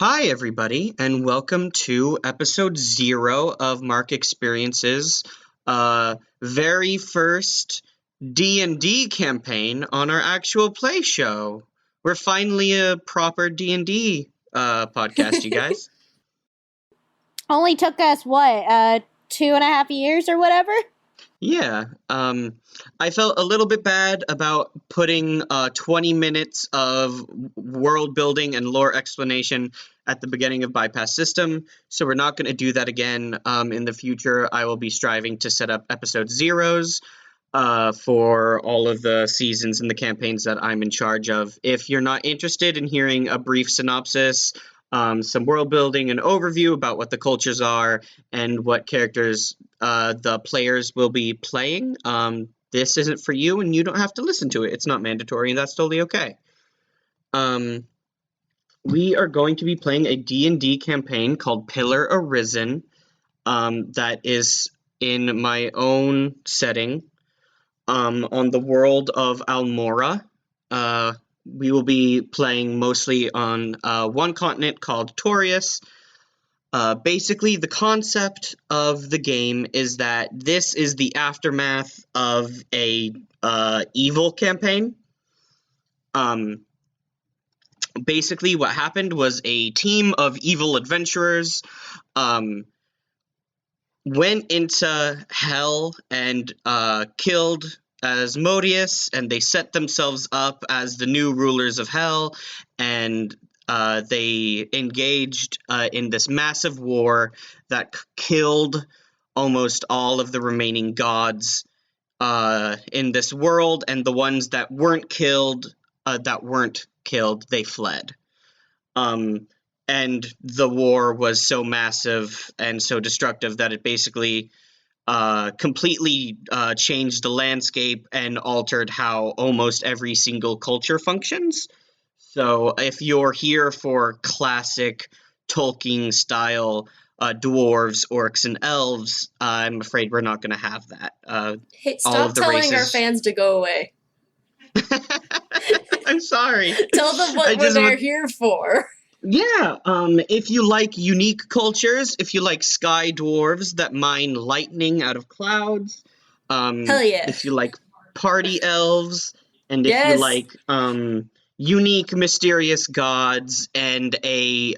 Hi, everybody, and welcome to episode 0 of Mark Experience's very first D&D campaign on our actual play show. We're finally a proper D&D podcast, you guys. Only took us, 2.5 years or whatever? Yeah, I felt a little bit bad about putting 20 minutes of world building and lore explanation at the beginning of Bypass System, so we're not going to do that again. In the future, I will be striving to set up episode zeros for all of the seasons and the campaigns that I'm in charge of. If you're not interested in hearing a brief synopsis, some world building and overview about what the cultures are and what characters the players will be playing, this isn't for you, and you don't have to listen to it. It's not mandatory, and that's totally okay. We are going to be playing a D&D campaign called Pillar Arisen that is in my own setting on the world of Almora. We will be playing mostly on one continent called Taurius. Basically, the concept of the game is that this is the aftermath of a evil campaign. Basically, what happened was a team of evil adventurers went into hell and killed Asmodeus, and they set themselves up as the new rulers of hell, and they engaged in this massive war that killed almost all of the remaining gods in this world, and the ones that weren't killed, they fled. And the war was so massive and so destructive that it basically completely changed the landscape and altered how almost every single culture functions. So if you're here for classic Tolkien-style dwarves, orcs, and elves, I'm afraid we're not going to have that. Hey, stop telling our fans to go away. I'm sorry. Tell them what they're here for. Yeah, if you like unique cultures, if you like sky dwarves that mine lightning out of clouds, Hell yeah. if you like party elves, and if you like unique mysterious gods and a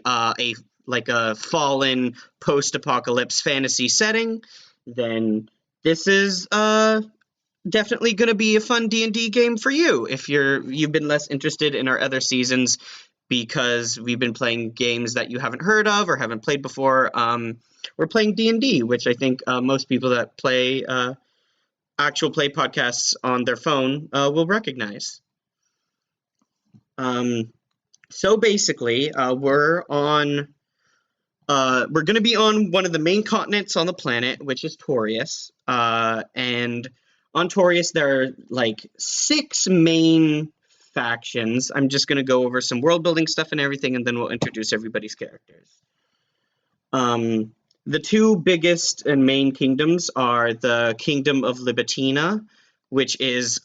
fallen post-apocalypse fantasy setting, then this is definitely going to be a fun D&D game for you. If you've been less interested in our other seasons because we've been playing games that you haven't heard of or haven't played before, we're playing D&D, which I think most people that play actual play podcasts on their phone will recognize. So basically, we're going to be on one of the main continents on the planet, which is Taurius, and on Taurius, there are like 6 main factions. I'm just going to go over some world building stuff and everything, and then we'll introduce everybody's characters. The 2 biggest and main kingdoms are the Kingdom of Libitina, which is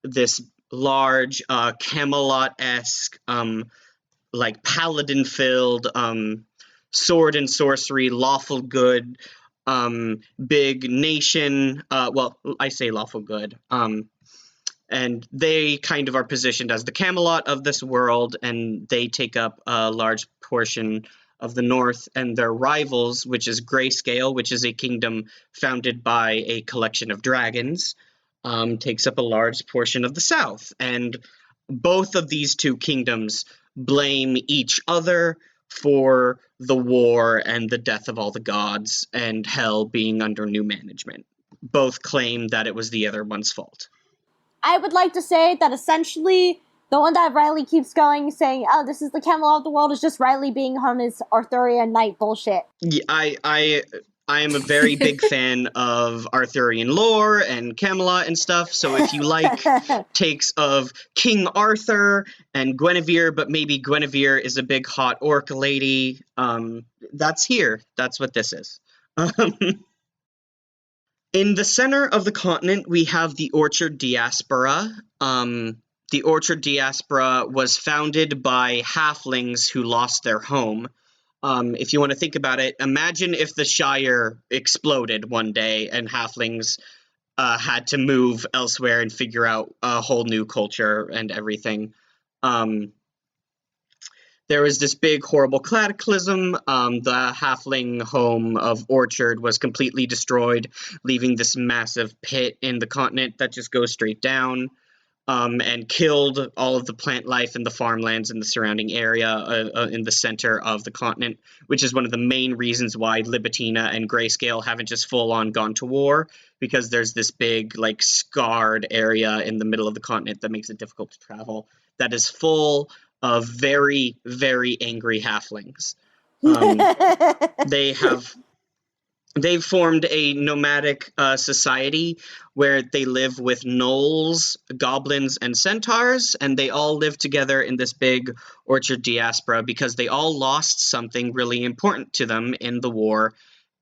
this large Camelot-esque, like paladin-filled, sword and sorcery, lawful good, big nation. Well, I say lawful good. And they kind of are positioned as the Camelot of this world, and they take up a large portion of the north, and their rivals, which is Grayscale, which is a kingdom founded by a collection of dragons, takes up a large portion of the south. And both of these 2 kingdoms blame each other for the war and the death of all the gods and hell being under new management. Both claim that it was the other one's fault. I would like to say that essentially the one that Riley keeps going saying, oh, this is the Camelot of the world, is just Riley being on his Arthurian knight bullshit. Yeah, I am a very big fan of Arthurian lore and Camelot and stuff, so if you like takes of King Arthur and Guinevere, but maybe Guinevere is a big hot orc lady, that's here. That's what this is. In the center of the continent, we have the Orchard Diaspora. the Orchard diaspora was founded by halflings who lost their home. If you want to think about it, imagine if the Shire exploded one day and halflings had to move elsewhere and figure out a whole new culture and everything. There was this big, horrible cataclysm. The halfling home of Orchard was completely destroyed, leaving this massive pit in the continent that just goes straight down, and killed all of the plant life in the farmlands in the surrounding area in the center of the continent, which is one of the main reasons why Libitina and Grayscale haven't just full-on gone to war, because there's this big, like, scarred area in the middle of the continent that makes it difficult to travel, that is full of very, very angry halflings. They've formed a nomadic society where they live with gnolls, goblins, and centaurs, and they all live together in this big Orchard diaspora because they all lost something really important to them in the war,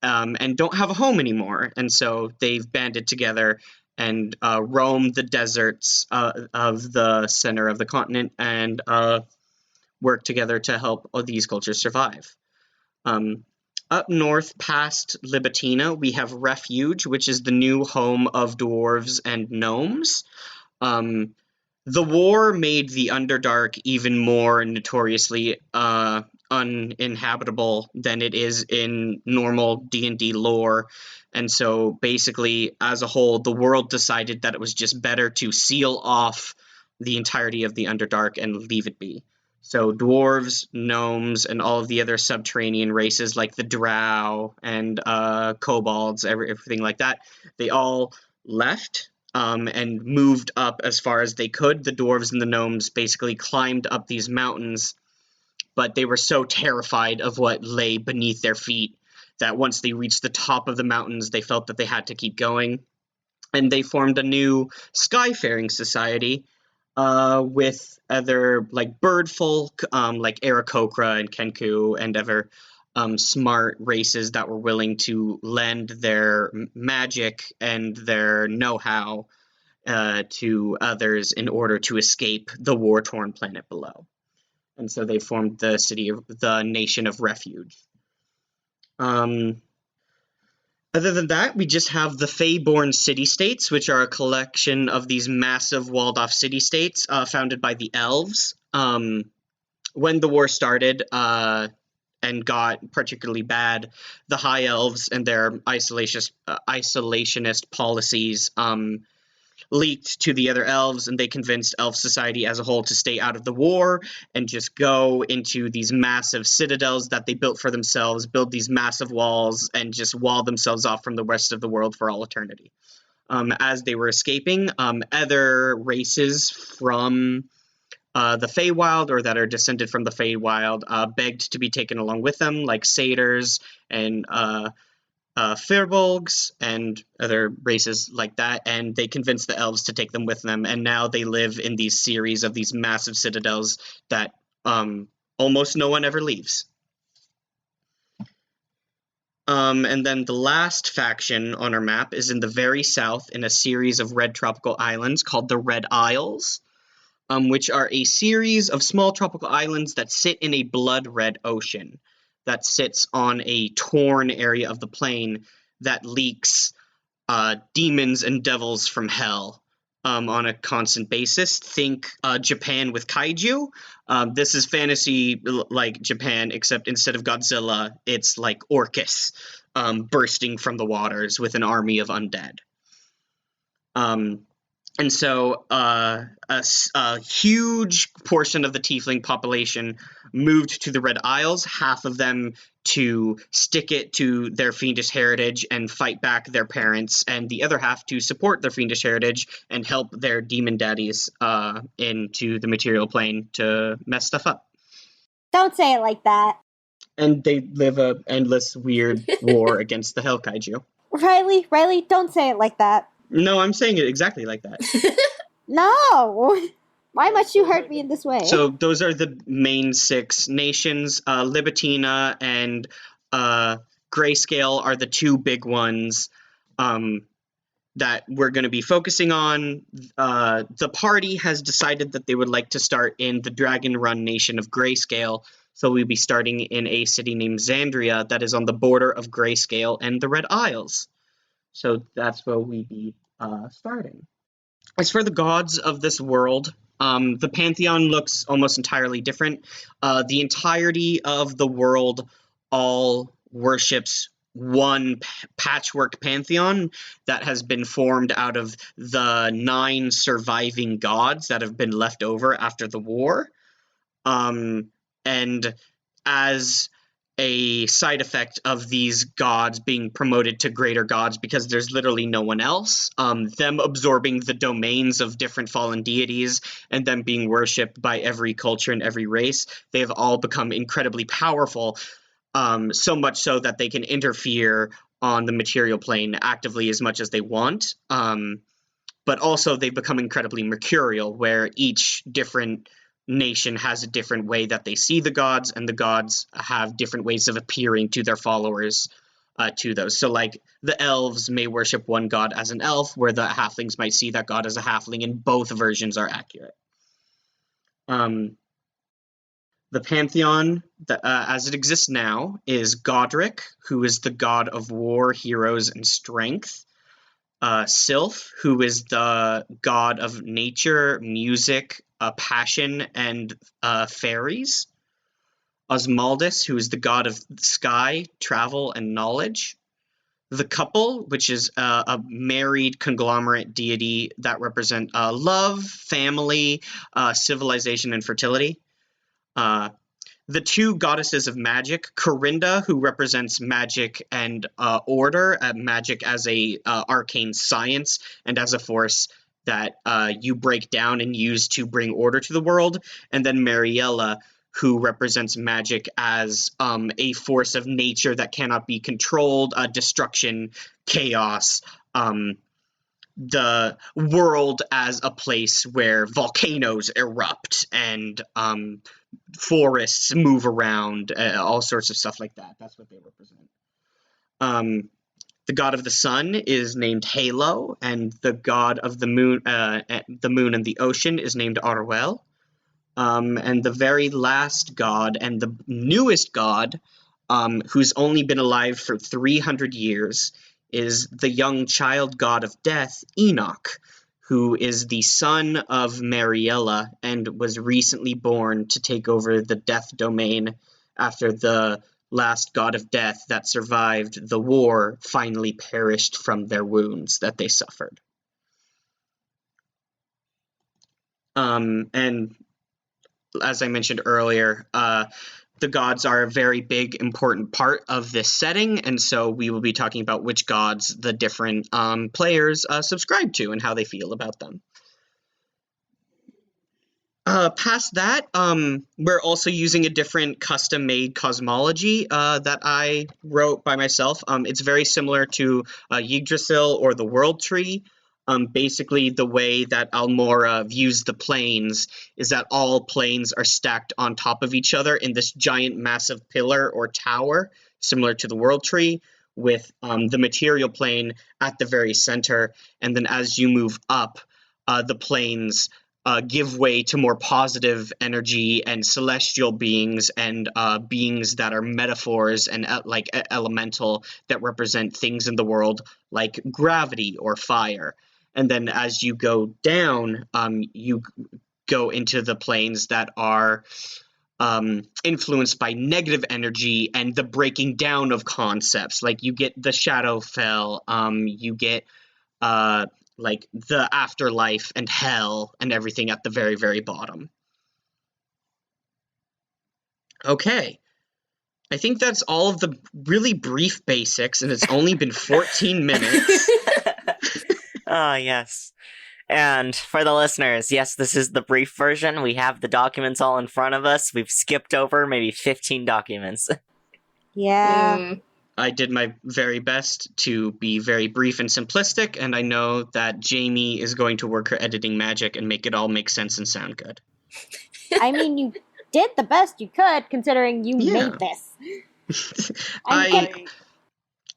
and don't have a home anymore. And so they've banded together and roam the deserts of the center of the continent and work together to help these cultures survive. Up north past Libitina, we have Refuge, which is the new home of dwarves and gnomes. The war made the Underdark even more notoriously uninhabitable than it is in normal D&D lore. And so basically, as a whole, the world decided that it was just better to seal off the entirety of the Underdark and leave it be. So dwarves, gnomes, and all of the other subterranean races like the drow and kobolds, everything like that, they all left and moved up as far as they could. The dwarves and the gnomes basically climbed up these mountains, but they were so terrified of what lay beneath their feet that once they reached the top of the mountains, they felt that they had to keep going. And they formed a new skyfaring society with other, like, bird folk, like Aarakocra and Kenku, and other smart races that were willing to lend their magic and their know-how to others in order to escape the war-torn planet below. And so they formed the Nation of Refuge. Other than that, we just have the Feyborn city-states, which are a collection of these massive walled-off city-states founded by the elves. When the war started and got particularly bad, the High Elves and their isolationist policies leaked to the other elves, and they convinced elf society as a whole to stay out of the war and just go into these massive citadels that they built for themselves, build these massive walls, and just wall themselves off from the rest of the world for all eternity. As they were escaping, other races from the Feywild, or that are descended from the Feywild, begged to be taken along with them, like satyrs and firbolgs and other races like that, and they convinced the elves to take them with them, and now they live in these series of these massive citadels that almost no one ever leaves. And then the last faction on our map is in the very south in a series of red tropical islands called the Red Isles, which are a series of small tropical islands that sit in a blood-red ocean that sits on a torn area of the plane that leaks demons and devils from hell on a constant basis. Think Japan with kaiju. This is fantasy like Japan, except instead of Godzilla, it's like Orcus bursting from the waters with an army of undead. And so a huge portion of the tiefling population moved to the Red Isles, half of them to stick it to their fiendish heritage and fight back their parents, and the other half to support their fiendish heritage and help their demon daddies into the material plane to mess stuff up. Don't say it like that. And they live a endless weird war against the Hell Kaiju. Riley, don't say it like that. No, I'm saying it exactly like that. No! Why must you hurt me in this way? So those are the main 6 nations. Libitina and Grayscale are the 2 big ones. that we're going to be focusing on. The party has decided that they would like to start in the Dragon Run nation of Grayscale, so we'll be starting in a city named Xandria that is on the border of Grayscale and the Red Isles. So that's where we'll be starting. As for the gods of this world, the pantheon looks almost entirely different. The entirety of the world all worships one patchwork pantheon that has been formed out of the 9 surviving gods that have been left over after the war. And as a side effect of these gods being promoted to greater gods because there's literally no one else, them absorbing the domains of different fallen deities and them being worshipped by every culture and every race, they have all become incredibly powerful, so much so that they can interfere on the material plane actively as much as they want. But also they've become incredibly mercurial, where each different nation has a different way that they see the gods, and the gods have different ways of appearing to their followers to those. So, like, the elves may worship one god as an elf, where the halflings might see that god as a halfling, and both versions are accurate. The pantheon, as it exists now, is Godric, who is the god of war, heroes, and strength. Sylph, who is the god of nature, music, passion, and fairies. Osmaldus, who is the god of sky, travel, and knowledge. The couple, which is a married conglomerate deity that represent love, family, civilization, and fertility. The 2 goddesses of magic, Corinda, who represents magic and order, magic as a arcane science and as a force that you break down and use to bring order to the world, and then Mariella, who represents magic as a force of nature that cannot be controlled, destruction, chaos, the world as a place where volcanoes erupt and forests move around, all sorts of stuff like that. That's what they represent. The god of the sun is named Halo, and the god of the moon and the ocean is named Arwel. And the very last god and the newest god, who's only been alive for 300 years, is the young child god of death, Enoch, who is the son of Mariella and was recently born to take over the death domain after the last god of death that survived the war finally perished from their wounds that they suffered. And as I mentioned earlier, the gods are a very big, important part of this setting, and so we will be talking about which gods the different players subscribe to and how they feel about them. Past that, we're also using a different custom-made cosmology that I wrote by myself. It's very similar to Yggdrasil or the World Tree. Basically, the way that Almora views the planes is that all planes are stacked on top of each other in this giant massive pillar or tower, similar to the World Tree, with the material plane at the very center. And then as you move up, the planes give way to more positive energy and celestial beings and beings that are metaphors and like elemental that represent things in the world like gravity or fire. And then as you go down, you go into the planes that are influenced by negative energy and the breaking down of concepts. Like you get the Shadowfell, you get like the afterlife and hell and everything at the very, very bottom. Okay. I think that's all of the really brief basics, and it's only been 14 minutes. Oh, yes. And for the listeners, yes, this is the brief version. We have the documents all in front of us. We've skipped over maybe 15 documents. Yeah. I did my very best to be very brief and simplistic, and I know that Jamie is going to work her editing magic and make it all make sense and sound good. I mean, you did the best you could, considering you made this.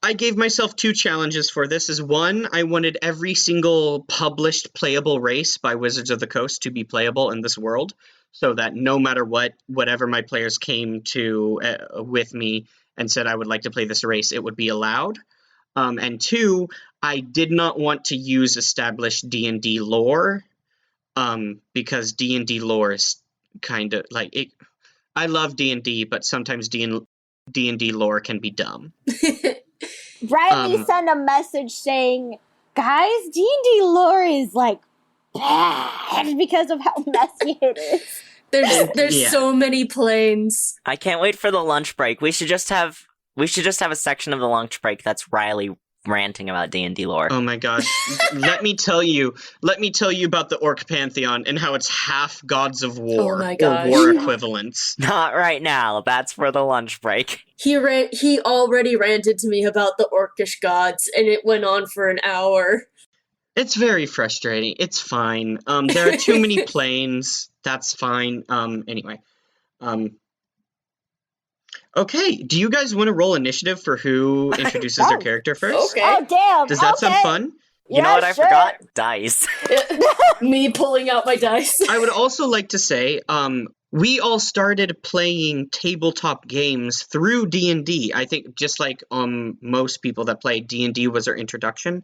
I I gave myself 2 challenges for this. Is one, I wanted every single published playable race by Wizards of the Coast to be playable in this world, so that no matter whatever my players came to with me and said I would like to play this race, it would be allowed. And 2, I did not want to use established D&D lore, because D&D lore is kind of like it. I love D&D, but sometimes D&D lore can be dumb. Riley sent a message saying, guys, D&D lore is like bad because of how messy it is. There's so many planes. I can't wait for the lunch break. We should just have a section of the lunch break that's Riley ranting about D&D lore. Oh my gosh. let me tell you about the Orc Pantheon and how it's half gods of war, oh my or war equivalents. Not right now. That's for the lunch break. He already ranted to me about the Orcish gods, and it went on for an hour. It's very frustrating. It's fine. There are too many planes. That's fine. Anyway. Okay, do you guys want to roll initiative for who introduces their character first? Okay. Oh, damn. Does that sound fun? You know what I forgot? Dice. Me pulling out my dice. I would also like to say, we all started playing tabletop games through D&D. I think just like most people that play, D&D was our introduction.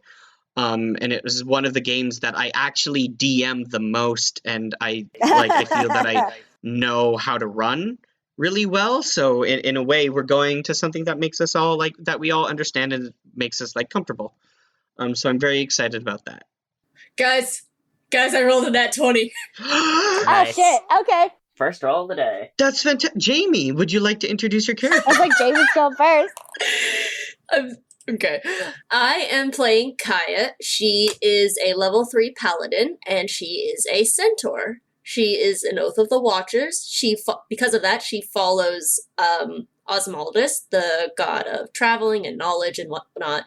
And it was one of the games that I actually DM'd the most, and I feel that I know how to run really well. So in a way, we're going to something that makes us all that we all understand and makes us comfortable. So I'm very excited about that. Guys, I rolled a nat 20. Oh shit, okay. First roll of the day. That's fantastic. Jamie, would you like to introduce your character? I was like, Jamie's going first. Okay. I am playing Kaya. She is a level 3 paladin, and she is a centaur. She is an Oath of the Watchers. Because of that, she follows Osmaldus, the god of traveling and knowledge and whatnot,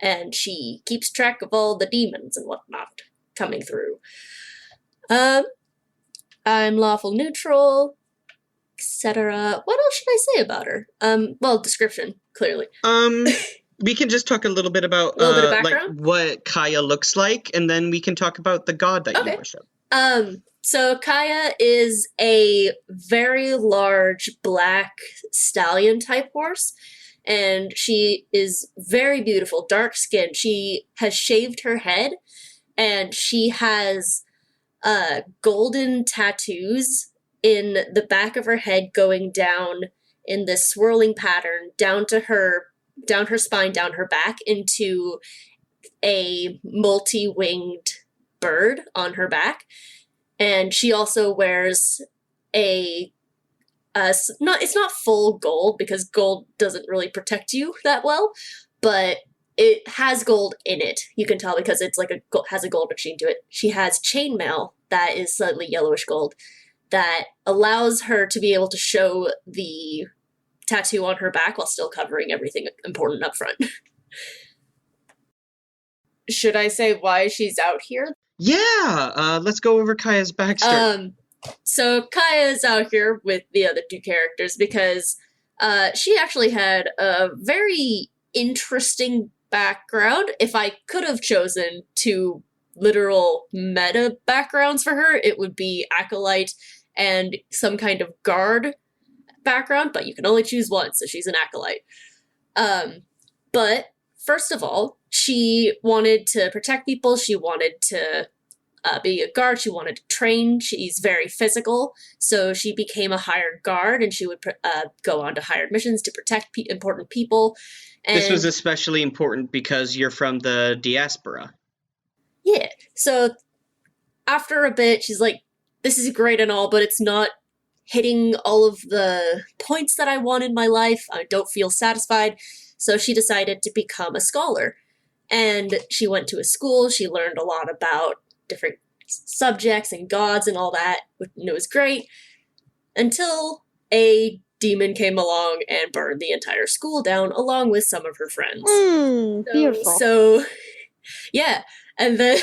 and she keeps track of all the demons and whatnot coming through. I'm lawful neutral, etc. What else should I say about her? Well, description, clearly. We can just talk a little bit about what Kaya looks like, and then we can talk about the god that you worship. So Kaya is a very large black stallion type horse, and she is very beautiful, dark skinned. She has shaved her head, and she has golden tattoos in the back of her head going down in this swirling pattern down her spine, down her back into a multi-winged bird on her back. And she also wears it's not full gold, because gold doesn't really protect you that well, but it has gold in it. You can tell because it's has a gold machine to it. She has chainmail that is slightly yellowish gold that allows her to be able to show the tattoo on her back while still covering everything important up front. Should I say why she's out here? Yeah, let's go over Kaya's backstory. So Kaya is out here with the other 2 characters because she actually had a very interesting background. If I could have chosen 2 literal meta backgrounds for her, it would be Acolyte and some kind of guard background, but you can only choose one, so she's an Acolyte. But first of all, she wanted to protect people. She wanted to be a guard. She wanted to train. She's very physical, so she became a hired guard, and she would go on to hired missions to protect important people. And this was especially important because you're from the diaspora. Yeah. So after a bit, she's like, this is great and all, but it's not hitting all of the points that I want in my life. I don't feel satisfied. So she decided to become a scholar. And she went to a school. She learned a lot about different subjects and gods and all that. And it was great until a demon came along and burned the entire school down along with some of her friends. Beautiful. So, yeah. And then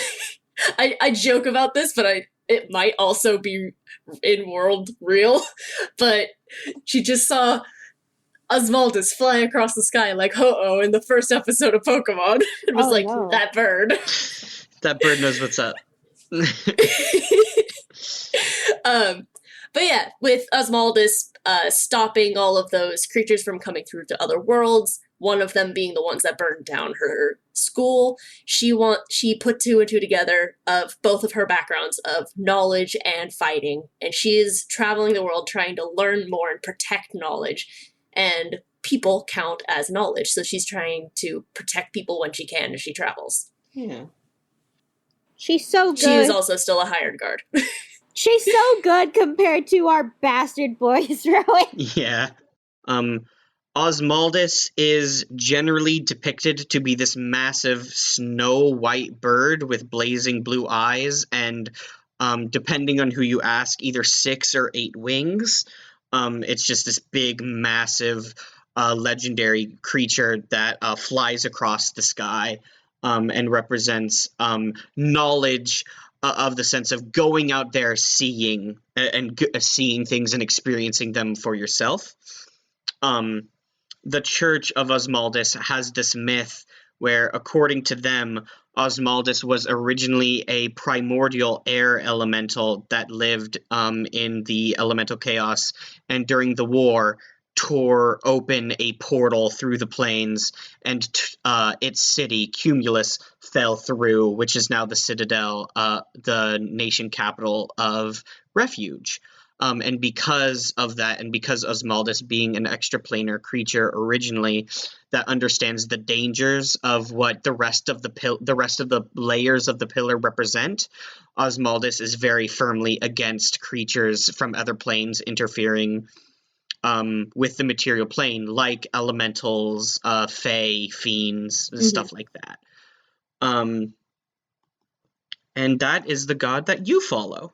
I joke about this, but it might also be in world real. But she just saw Oswaldus fly across the sky like Ho-Oh in the first episode of Pokemon. It was no. that bird. That bird knows what's up. But yeah, with Oswaldus stopping all of those creatures from coming through to other worlds, one of them being the ones that burned down her school, she put two and two together of both of her backgrounds of knowledge and fighting, and she is traveling the world trying to learn more and protect knowledge, and people count as knowledge, so she's trying to protect people when she can as she travels. Yeah. She's so good. She is also still a hired guard. She's so good compared to our bastard boys, Rowan. Yeah. Oswaldus is generally depicted to be this massive snow white bird with blazing blue eyes and, depending on who you ask, either 6 or 8 wings. It's just this big, massive, legendary creature that flies across the sky and represents knowledge of the sense of going out there, seeing and seeing things and experiencing them for yourself. The Church of Oswaldus has this myth where, according to them, Oswaldus was originally a primordial air elemental that lived in the elemental chaos, and during the war tore open a portal through the plains, and its city, Cumulus, fell through, which is now the Citadel, the nation capital of Refuge. And because of that, and because Oswaldus being an extraplanar creature originally that understands the dangers of what the rest of the layers of the pillar represent, Oswaldus is very firmly against creatures from other planes interfering with the material plane, like elementals, fae, fiends, stuff like that. And that is the god that you follow.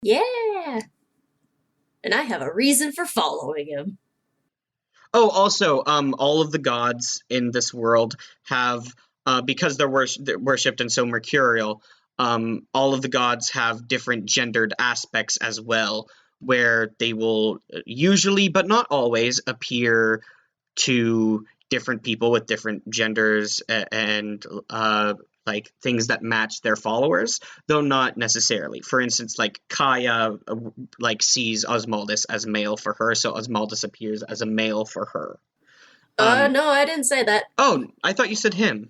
Yeah! And I have a reason for following him. Oh, also, all of the gods in this world have, because they're worshipped and so mercurial, all of the gods have different gendered aspects as well, where they will usually, but not always, appear to different people with different genders and like things that match their followers, though not necessarily. For instance, like Kaya like sees Oswaldus as male for her, so Oswaldus appears as a male for her. No, I didn't say that. Oh, I thought you said him.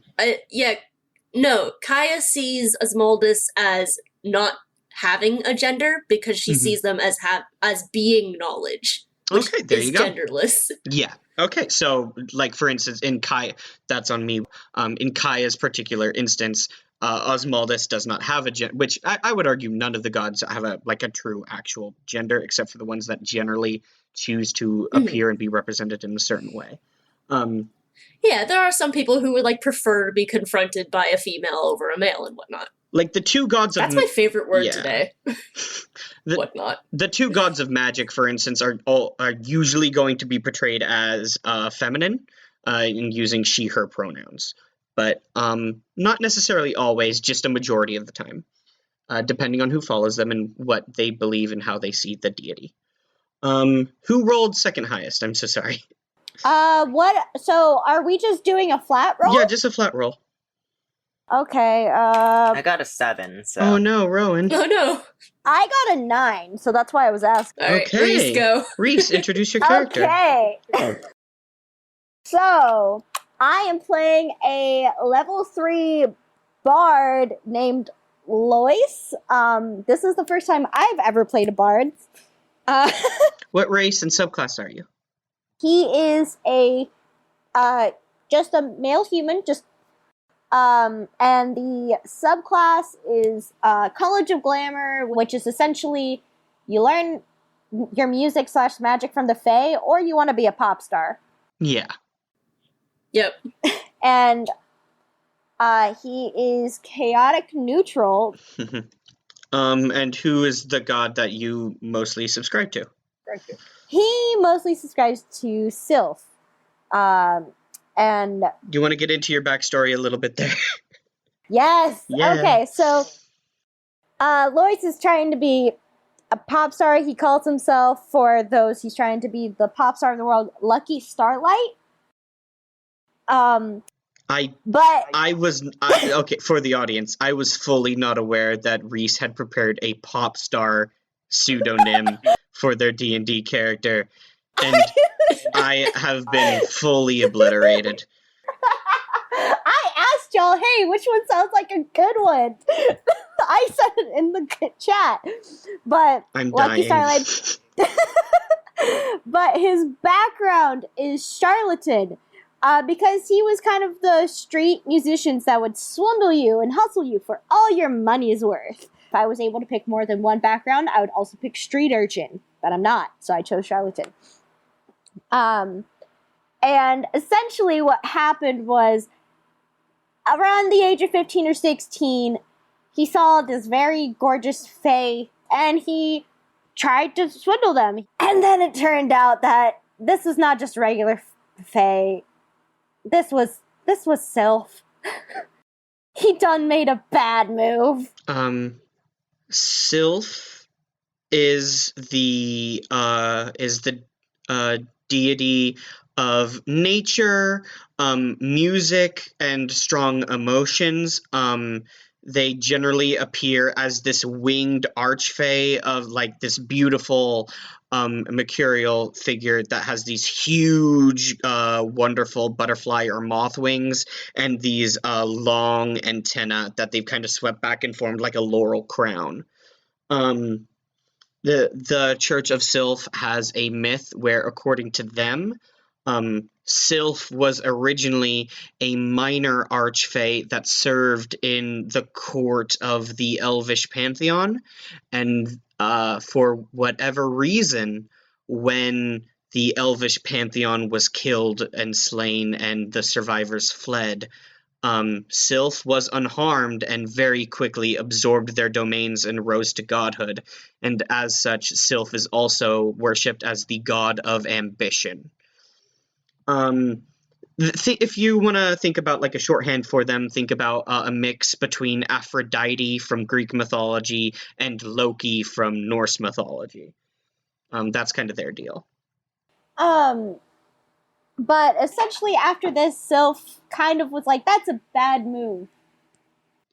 No, Kaya sees Oswaldus as not having a gender because she sees them as being knowledge. Okay, there you go. Genderless. Yeah. Okay, so, like, for instance, in Kaya, that's on me. In Kaya's particular instance, Oswaldus does not have a gender, which I would argue none of the gods have a true actual gender, except for the ones that generally choose to appear and be represented in a certain way. Yeah, there are some people who would, prefer to be confronted by a female over a male and whatnot. Like, the two gods of... That's my favorite word today. Whatnot. The two gods of magic, for instance, are usually going to be portrayed as feminine, in using she, her pronouns. But not necessarily always, just a majority of the time, depending on who follows them and what they believe and how they see the deity. Who rolled second highest? I'm so sorry. So are we just doing a flat roll? Yeah, just a flat roll. Okay, I got a 7, so... Oh no, Rowan. Oh no! I got a 9, so that's why I was asking. Alright, Okay. Reese, go. Reese, introduce your character. Okay. So, I am playing a level 3 bard named Lois. This is the first time I've ever played a bard. What race and subclass are you? He is just a male human, and the subclass is College of Glamour, which is essentially you learn your music / magic from the Fae, or you want to be a pop star. Yeah. Yep. And he is chaotic neutral. And who is the god that you mostly subscribe to? He mostly subscribes to Sylph. And Do you want to get into your backstory a little bit there? yes. Yeah. Okay, so Lois is trying to be a pop star. He calls himself, for those he's trying to be the pop star of the world, Lucky Starlight. Okay, for the audience, I was fully not aware that Reese had prepared a pop star pseudonym for their D&D character, and I have been fully obliterated. I asked y'all, hey, which one sounds like a good one? I said it in the chat, but I'm Lucky dying. Starlight. But his background is charlatan, because he was kind of the street musicians that would swindle you and hustle you for all your money's worth. If I was able to pick more than one background, I would also pick street urchin, but I'm not, so I chose charlatan. And essentially what happened was, around the age of 15 or 16, he saw this very gorgeous fae, and he tried to swindle them. And then it turned out that this was not just regular fae. This was Sylph. He done made a bad move. Sylph is the deity of nature, music, and strong emotions. They generally appear as this winged archfey of like this beautiful mercurial figure that has these huge, wonderful butterfly or moth wings and these long antennae that they've kind of swept back and formed like a laurel crown. The Church of Sylph has a myth where, according to them, Sylph was originally a minor archfey that served in the court of the Elvish pantheon, and for whatever reason, when the Elvish pantheon was killed and slain and the survivors fled, Sylph was unharmed and very quickly absorbed their domains and rose to godhood, and as such, Sylph is also worshipped as the god of ambition. If you want to think about like a shorthand for them, think about a mix between Aphrodite from Greek mythology and Loki from Norse mythology. That's kind of their deal. But essentially after this, Sylph kind of was like, that's a bad move.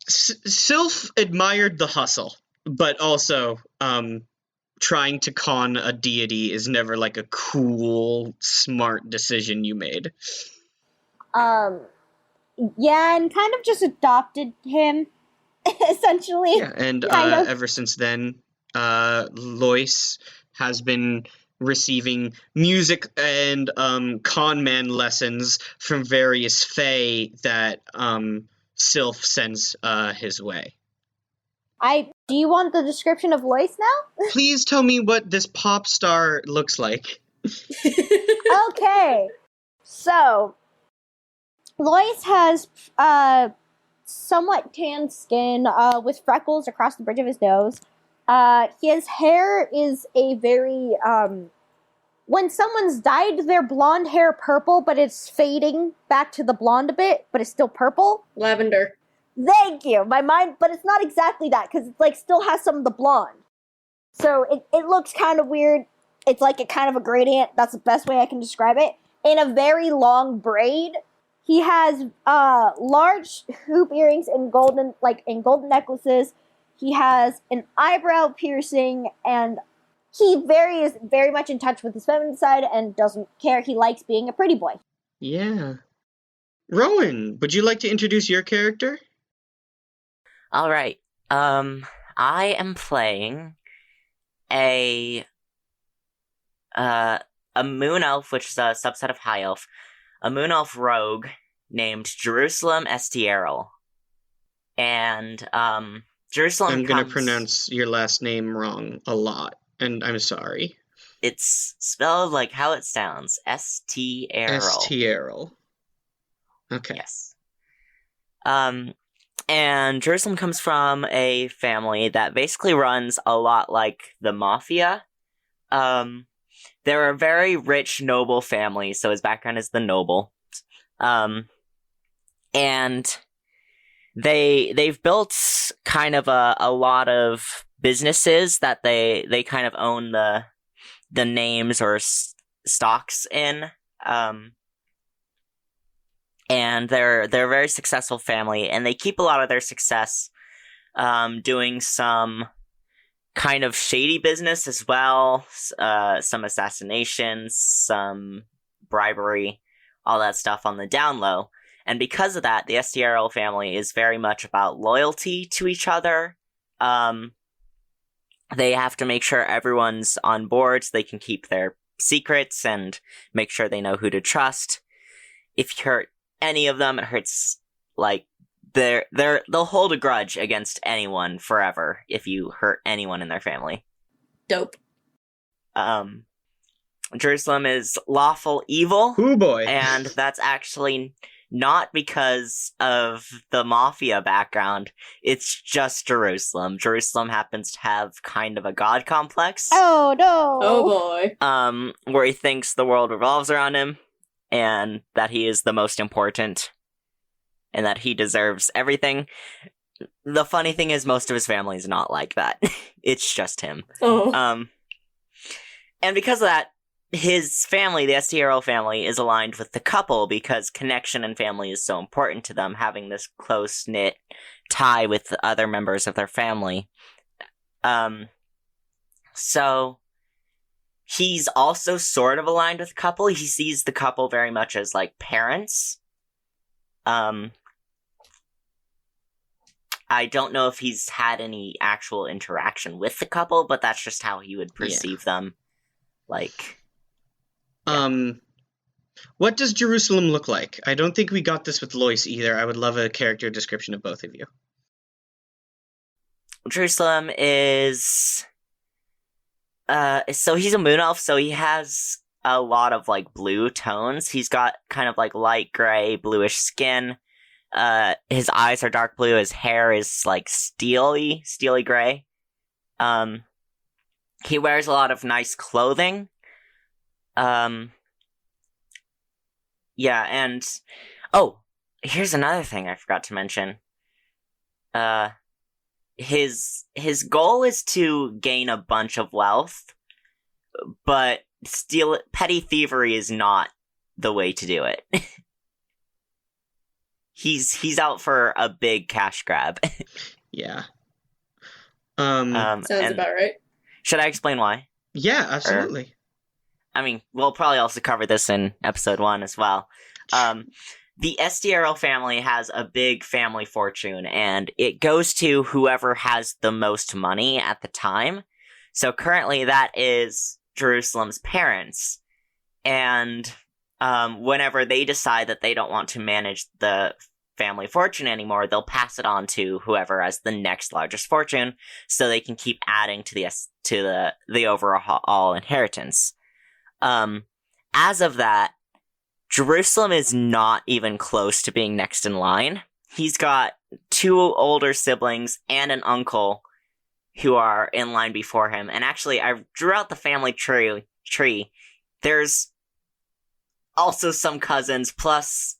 Sylph admired the hustle, but also trying to con a deity is never like a cool, smart decision you made. Yeah, and kind of just adopted him, essentially. Yeah, and ever since then, Lois has been receiving music and con man lessons from various fae that Sylph sends his way. Do you want the description of Lois now? Please tell me what this pop star looks like. Okay. So, Lois has somewhat tan skin with freckles across the bridge of his nose. His hair is a very... when someone's dyed their blonde hair purple, but it's fading back to the blonde a bit, but it's still purple. Lavender. Thank you. My mind, but it's not exactly that, because it like still has some of the blonde. So it looks kind of weird. It's like a kind of a gradient. That's the best way I can describe it. In a very long braid. He has large hoop earrings and golden necklaces. He has an eyebrow piercing, and he is very much in touch with his feminine side and doesn't care. He likes being a pretty boy. Yeah. Rowan, would you like to introduce your character? All right. I am playing a moon elf, which is a subset of high elf, a moon elf rogue named Jerusalem Estierel. And Jerusalem I'm going to pronounce your last name wrong a lot, and I'm sorry. It's spelled like how it sounds. Estierel. Estierel. Okay. Yes. And Jerusalem comes from a family that basically runs a lot like the mafia. They're a very rich, noble family, so his background is the noble. And they've built kind of a lot of businesses that they kind of own the names or stocks in. And they're a very successful family, and they keep a lot of their success doing some kind of shady business as well, some assassinations, some bribery, all that stuff on the down low. And because of that, the STRL family is very much about loyalty to each other. They have to make sure everyone's on board so they can keep their secrets and make sure they know who to trust. If you hurt any of them, it hurts, like, they'll hold a grudge against anyone forever if you hurt anyone in their family. Dope. Jerusalem is lawful evil. Ooh boy. And that's actually not because of the mafia background. It's just Jerusalem. Jerusalem happens to have kind of a god complex. Oh no! Oh boy. Where he thinks the world revolves around him, and that he is the most important, and that he deserves everything. The funny thing is, most of his family is not like that. It's just him. Oh. And because of that, his family, the STRL family, is aligned with the couple because connection and family is so important to them, having this close-knit tie with the other members of their family. So he's also sort of aligned with the couple. He sees the couple very much as, like, parents. I don't know if he's had any actual interaction with the couple, but that's just how he would perceive them. Like... What does Jerusalem look like? I don't think we got this with Lois either. I would love a character description of both of you. Jerusalem is... so he's a moon elf, so he has a lot of, like, blue tones. He's got kind of, like, light gray, bluish skin. His eyes are dark blue. His hair is, like, steely gray. He wears a lot of nice clothing. Yeah, and... Oh, here's another thing I forgot to mention. His goal is to gain a bunch of wealth, but petty thievery is not the way to do it. He's out for a big cash grab. Yeah. Sounds about right. Should I explain why? Yeah, absolutely. I mean, we'll probably also cover this in episode 1 as well. The STRL family has a big family fortune, and it goes to whoever has the most money at the time. So currently that is Jerusalem's parents. And whenever they decide that they don't want to manage the family fortune anymore, they'll pass it on to whoever has the next largest fortune, so they can keep adding to the overall inheritance. As of that, Jerusalem is not even close to being next in line. He's got 2 older siblings and an uncle who are in line before him. And actually, I drew out the family tree. There's also some cousins plus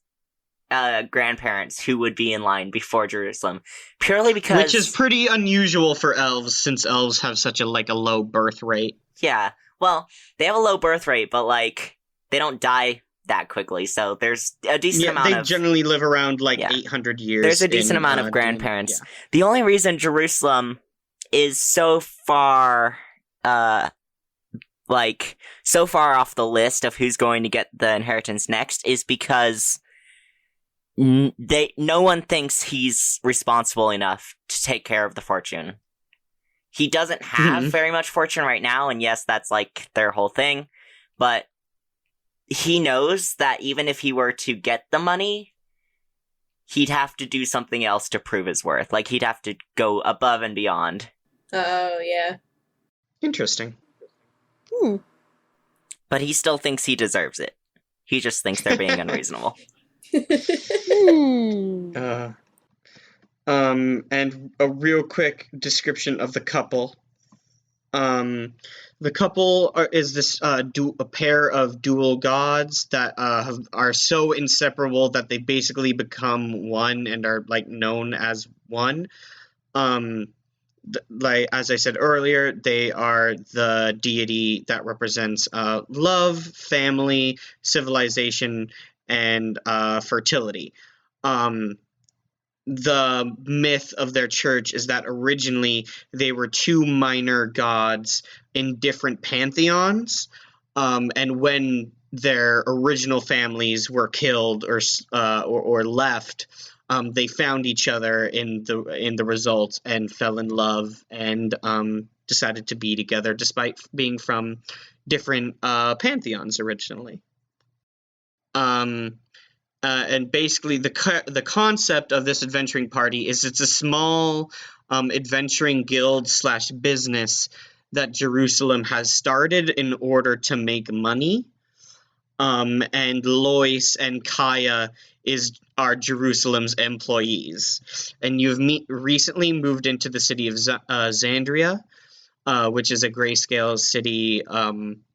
grandparents who would be in line before Jerusalem, purely because... Which is pretty unusual for elves, since elves have such a low birth rate. Yeah. Well, they have a low birth rate, but, like, they don't die that quickly, so there's a decent amount they generally live around, 800 years. There's a decent amount of grandparents. The only reason Jerusalem is so far, so far off the list of who's going to get the inheritance next is because no one thinks he's responsible enough to take care of the fortune. He doesn't have very much fortune right now, and yes, that's, their whole thing, but he knows that even if he were to get the money, he'd have to do something else to prove his worth. He'd have to go above and beyond. Oh, yeah. Interesting. But he still thinks he deserves it. He just thinks they're being unreasonable. And a real quick description of the couple. The couple is a pair of dual gods that are so inseparable that they basically become one and are known as one. like as I said earlier, they are the deity that represents love, family, civilization, and fertility. The myth of their church is that originally they were two minor gods in different pantheons, and when their original families were killed or left, they found each other in the results and fell in love and decided to be together despite being from different pantheons originally. And basically, the concept of this adventuring party is it's a small adventuring guild / business that Jerusalem has started in order to make money. And Lois and Kaya are Jerusalem's employees. And you've recently moved into the city of Xandria, which is a grayscale city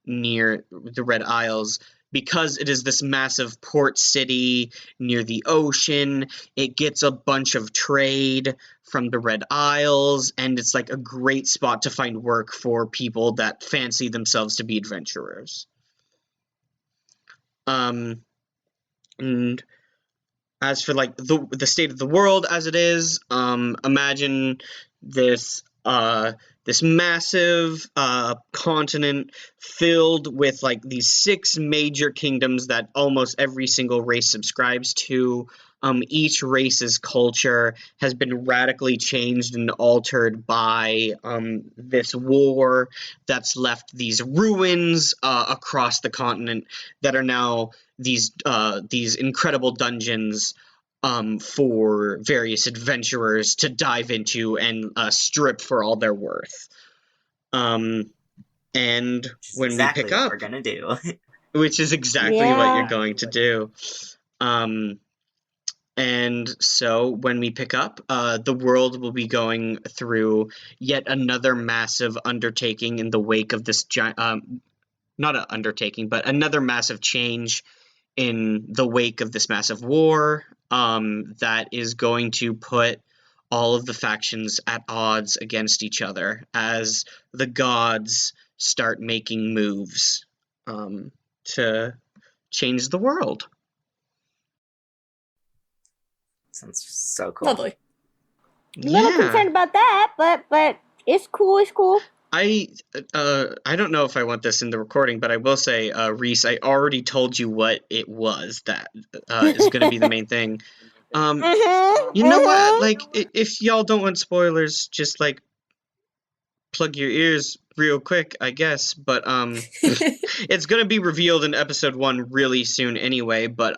near the Red Isles. Because it is this massive port city near the ocean, it gets a bunch of trade from the Red Isles, and it's like a great spot to find work for people that fancy themselves to be adventurers. And as for like the state of the world as it is, imagine this massive continent filled with like these 6 major kingdoms that almost every single race subscribes to. Each race's culture has been radically changed and altered by this war that's left these ruins across the continent that are now these incredible dungeons for various adventurers to dive into and strip for all their worth. And when exactly we pick up, what we're gonna do. which is exactly what you're going to do. And so when we pick up, the world will be going through yet another massive undertaking in the wake of this not an undertaking, but another massive change in the wake of this massive war that is going to put all of the factions at odds against each other as the gods start making moves to change the world. Sounds so cool. Lovely. A little concerned about that, but it's cool. It's cool. I don't know if I want this in the recording, but I will say, Reese, I already told you what it was that is going to be the main thing. You know what? Like, if y'all don't want spoilers, just like plug your ears real quick, I guess. But it's going to be revealed in episode 1 really soon anyway. But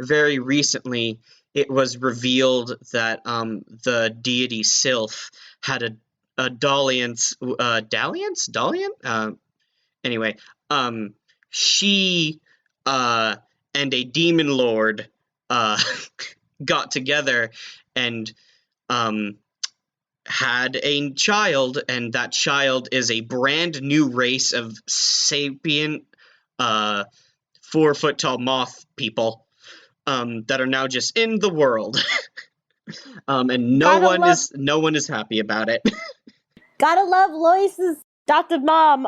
very recently, it was revealed that the deity Sylph had a dalliance. Anyway, she and a demon lord got together and had a child, and that child is a brand new race of sapient 4-foot-tall moth people that are now just in the world. And no one is happy about it. Gotta love Lois's adopted mom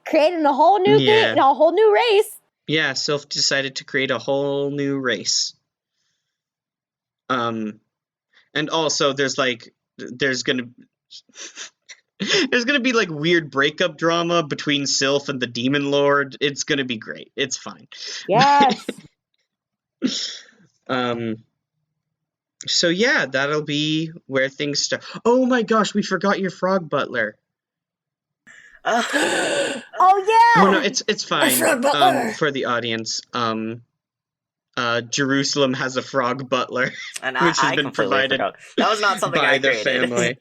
creating a whole new thing, a whole new race. Yeah, Sylph decided to create a whole new race. And also there's gonna be like weird breakup drama between Sylph and the Demon Lord. It's gonna be great. It's fine. Yes. So yeah, that'll be where things start. Oh my gosh, we forgot your frog butler. Oh yeah. Oh no, it's fine. For the audience, Jerusalem has a frog butler, and which has been provided. Forgot. That was not something by I the created. family.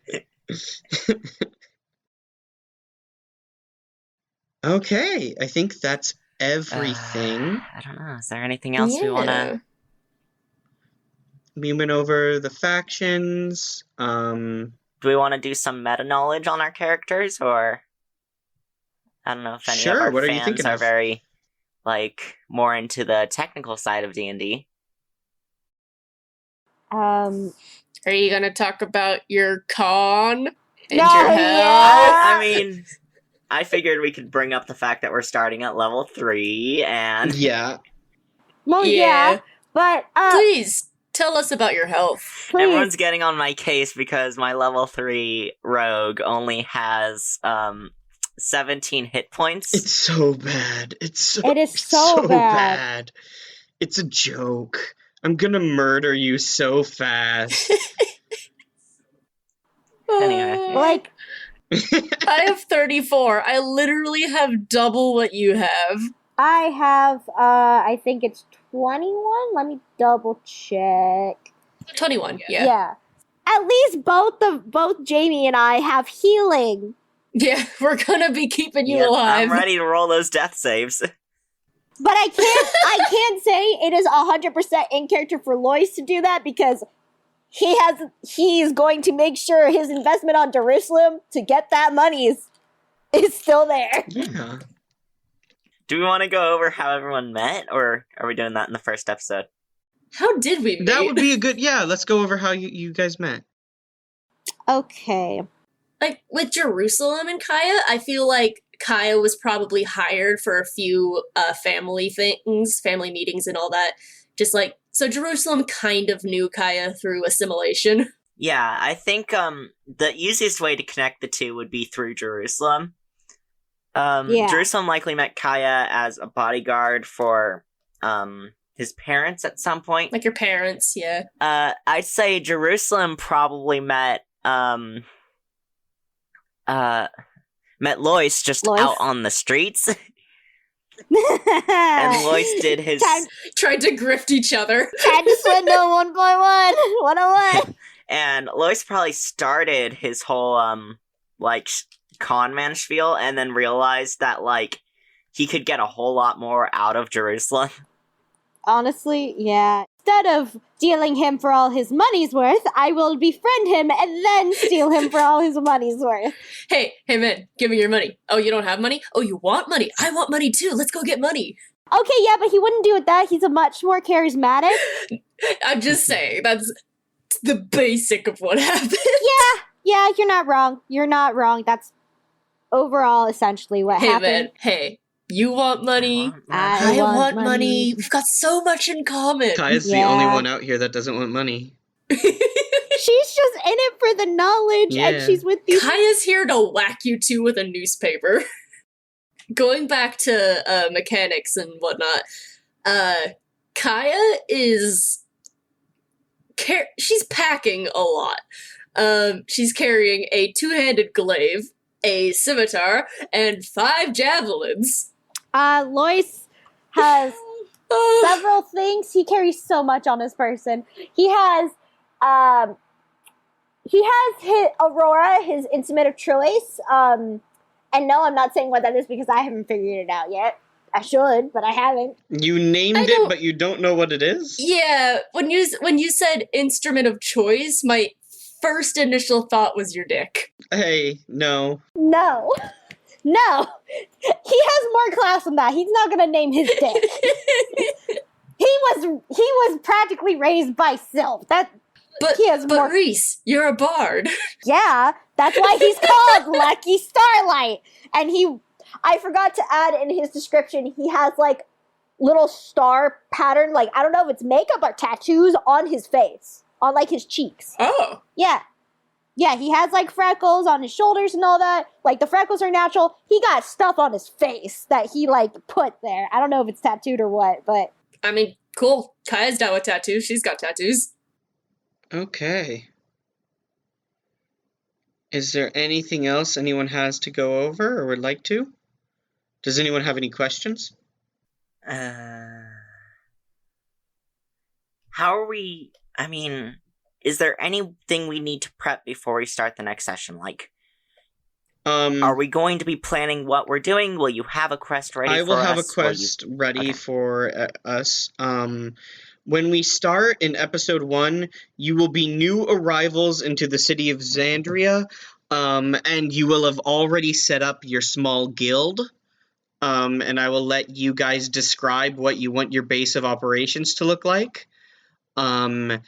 Okay, I think that's everything. I don't know. Is there anything else we want to? We went over the factions. Do we want to do some meta knowledge on our characters, or I don't know if any of our fans are very more into the technical side of D&D. Are you gonna talk about your con? And No, your health. yeah. I mean, I figured we could bring up the fact that we're starting at level 3, and Yeah. Well, yeah. But, Please, tell us about your health. please. everyone's getting on my case because my level 3 rogue only has 17 hit points. It's so bad. It is so bad. It's a joke. I'm gonna murder you so fast. Anyway. Like, I have 34. I literally have double what you have. I have, I think it's 21? Let me double check. 21, yeah. Yeah. At least both Jamie and I have healing. Yeah, we're gonna be keeping you Yep, alive. I'm ready to roll those death saves. But I can't say it is 100% in character for Lois to do that because he's going to make sure his investment on Jerusalem to get that money is still there. Yeah. Do we want to go over how everyone met, or are we doing that in the first episode? How did we meet? That would be a good. Yeah, let's go over how you guys met. Okay. Like, with Jerusalem and Kaya, I feel like Kaya was probably hired for a few family things, family meetings and all that. Just like, so Jerusalem kind of knew Kaya through assimilation. Yeah, I think the easiest way to connect the two would be through Jerusalem. Yeah. Jerusalem likely met Kaya as a bodyguard for his parents at some point. Like your parents, yeah. I'd say Jerusalem probably met Lois just Lois? out on the streets. And Lois did his... Tried to grift each other. Tried to swindle 101. And Lois probably started his whole, con man spiel and then realized that, he could get a whole lot more out of Jerusalem. Honestly, yeah. Instead of stealing him for all his money's worth, I will befriend him and then steal him for all his money's worth. Hey man, give me your money. Oh, you don't have money? Oh, you want money? I want money too. Let's go get money. Okay, yeah, but he wouldn't do it that. He's a much more charismatic. I'm just saying, that's the basic of what happened. Yeah, you're not wrong. You're not wrong. That's overall essentially what happened. Man, hey. You want money? I want money. We've got so much in common. Kaya's the only one out here that doesn't want money. She's just in it for the knowledge, and she's with these. Kaya's here to whack you two with a newspaper. Going back to mechanics and whatnot, Kaya is... she's packing a lot. She's carrying a 2-handed glaive, a scimitar, and 5 javelins. Lois has several things. He carries so much on his person. He has his Aurora, his instrument of choice. And no, I'm not saying what that is because I haven't figured it out yet. I should, but I haven't. You named it, but you don't know what it is? Yeah, when you said instrument of choice, my first initial thought was your dick. Hey, no. No. He has more class than that. He's not gonna name his dick. He was practically raised by Sylph. But Reese, you're a bard. Yeah, that's why he's called Lucky Starlight. And I forgot to add in his description, he has little star pattern, I don't know if it's makeup or tattoos on his face, on his cheeks. Oh. Yeah. Yeah, he has freckles on his shoulders and all that. The freckles are natural. He got stuff on his face that he put there. I don't know if it's tattooed or what, but I mean, cool. Kaya's down with tattoos. She's got tattoos. Okay. Is there anything else anyone has to go over or would like to? Does anyone have any questions? How are we... is there anything we need to prep before we start the next session? Are we going to be planning what we're doing? Will you have a quest ready for us? I will have a quest ready for us. When we start in episode 1, you will be new arrivals into the city of Xandria, and you will have already set up your small guild. And I will let you guys describe what you want your base of operations to look like. And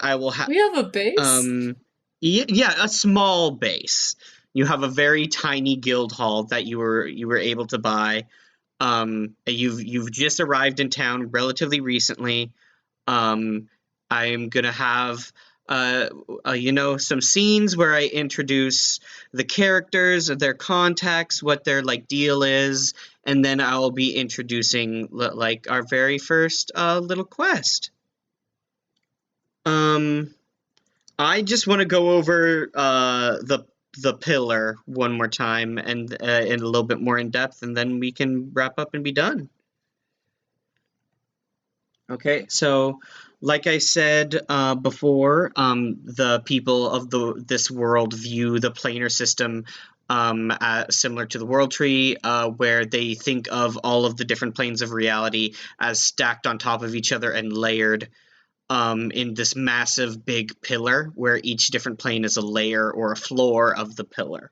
I will have... We have a base? Yeah, a small base. You have a very tiny guild hall that you were able to buy. You've just arrived in town relatively recently. I'm gonna have some scenes where I introduce the characters, their contacts, what their like deal is, and then I'll be introducing like our very first little quest. I just want to go over the pillar one more time and in a little bit more in depth, and then we can wrap up and be done. Okay, so like I said before, the people of this world view the planar system similar to the world tree, where they think of all of the different planes of reality as stacked on top of each other and layered in this massive big pillar, where each different plane is a layer or a floor of the pillar.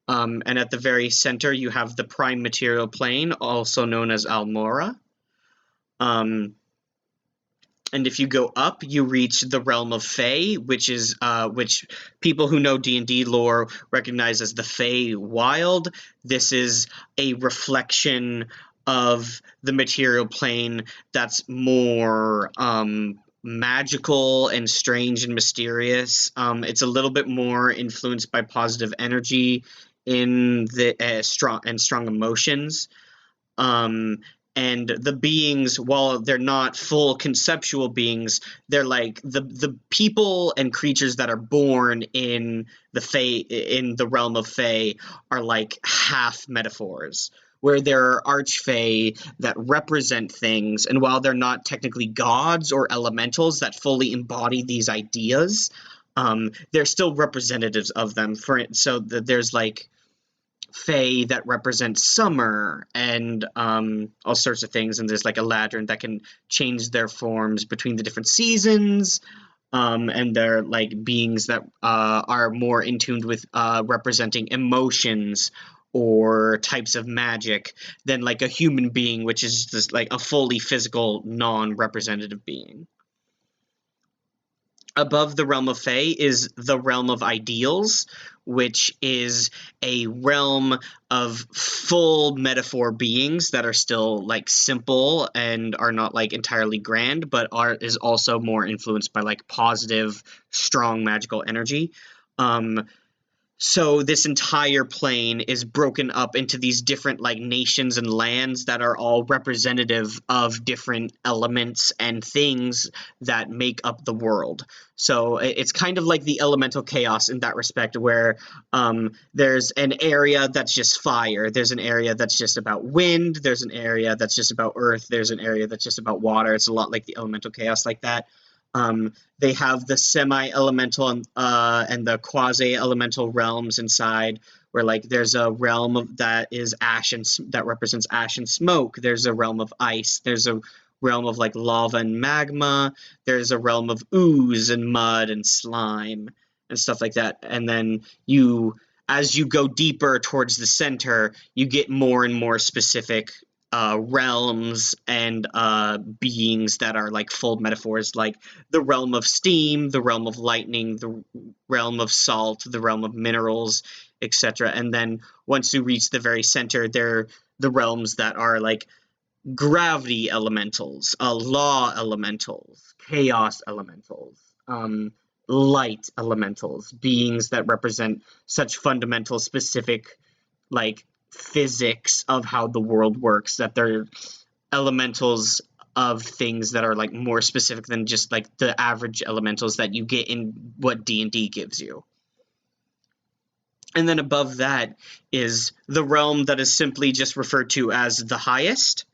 And at the very center, you have the prime material plane, also known as Almora. And if you go up, you reach the realm of Fae, which people who know D&D lore recognize as the Fae Wild. This is a reflection of the material plane that's more magical and strange and mysterious. It's a little bit more influenced by positive energy in the strong emotions. And the beings, while they're not full conceptual beings, they're like the people and creatures that are born in the realm of Fae are like half metaphors, where there are archfey that represent things, and while they're not technically gods or elementals that fully embody these ideas, they're still representatives of them. There's like Fae that represents summer and all sorts of things, and there's like a lantern that can change their forms between the different seasons, and they're like beings that are more in tune with representing emotions or types of magic than like a human being, which is just like a fully physical, non-representative being. Above the realm of Fae is the realm of ideals, which is a realm of full metaphor beings that are still like simple and are not like entirely grand, but is also more influenced by like positive, strong magical energy. So this entire plane is broken up into these different like nations and lands that are all representative of different elements and things that make up the world. So it's kind of like the elemental chaos in that respect, where there's an area that's just fire, there's an area that's just about wind, there's an area that's just about earth, there's an area that's just about water. It's a lot like the elemental chaos like that. They have the semi-elemental and the quasi-elemental realms inside, where like there's a realm that is ash that represents ash and smoke. There's a realm of ice. There's a realm of like lava and magma. There's a realm of ooze and mud and slime and stuff like that. And then as you go deeper towards the center, you get more and more specific realms and beings that are like full metaphors, like the realm of steam, the realm of lightning, the realm of salt, the realm of minerals, etc. And then once you reach the very center, they're the realms that are like gravity elementals, law elementals, chaos elementals, light elementals, beings that represent such fundamental, specific, like physics of how the world works, that they're elementals of things that are like more specific than just like the average elementals that you get in what D&D gives you. And then above that is the realm that is simply just referred to as the highest,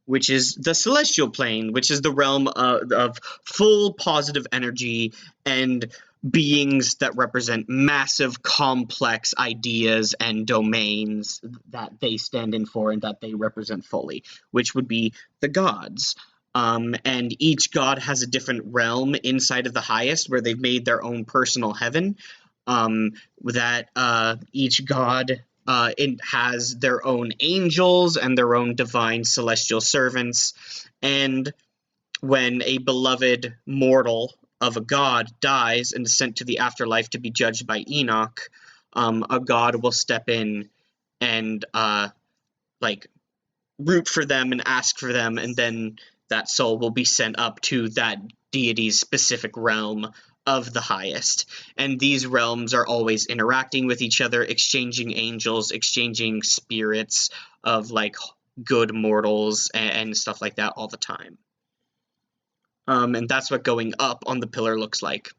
which is the celestial plane, which is the realm of full positive energy and beings that represent massive, complex ideas and domains that they stand in for and that they represent fully, which would be the gods. And each god has a different realm inside of the highest, where they've made their own personal heaven. Each god has their own angels and their own divine celestial servants. And when a beloved mortal of a god dies and is sent to the afterlife to be judged by Enoch, a god will step in and like root for them and ask for them, and then that soul will be sent up to that deity's specific realm of the highest. And these realms are always interacting with each other, exchanging angels, exchanging spirits of like good mortals and stuff like that all the time. And that's what going up on the pillar looks like.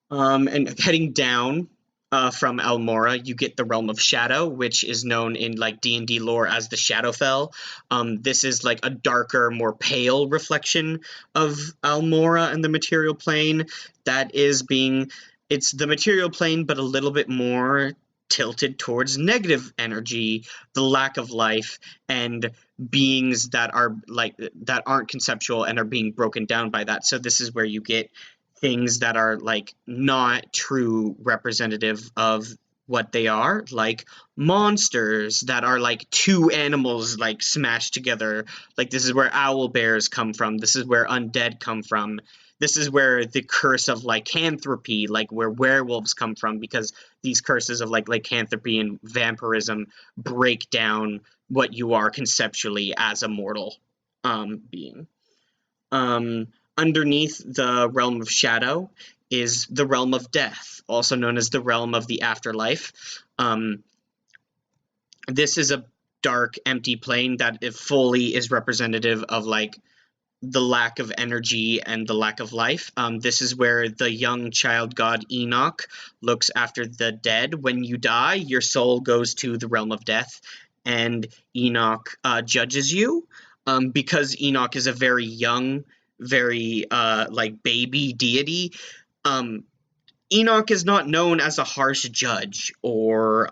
And heading down from Almora, you get the Realm of Shadow, which is known in like D&D lore as the Shadowfell. This is like a darker, more pale reflection of Almora and the material plane. It's the material plane, but a little bit more tilted towards negative energy, the lack of life, and beings that aren't conceptual and are being broken down by that. So this is where you get things that are like not true representative of what they are, like monsters that are like two animals like smashed together. Like this is where owl bears come from. This is where undead come from. This is where the curse of lycanthropy, like where werewolves come from, because these curses of like lycanthropy and vampirism break down what you are conceptually as a mortal being. Underneath the Realm of Shadow is the Realm of Death, also known as the Realm of the Afterlife. This is a dark, empty plane that fully is representative of like the lack of energy and the lack of life. This is where the young child god Enoch looks after the dead. When you die, your soul goes to the Realm of Death, and Enoch judges you. Because Enoch is a very young, very like baby deity, Enoch is not known as a harsh judge or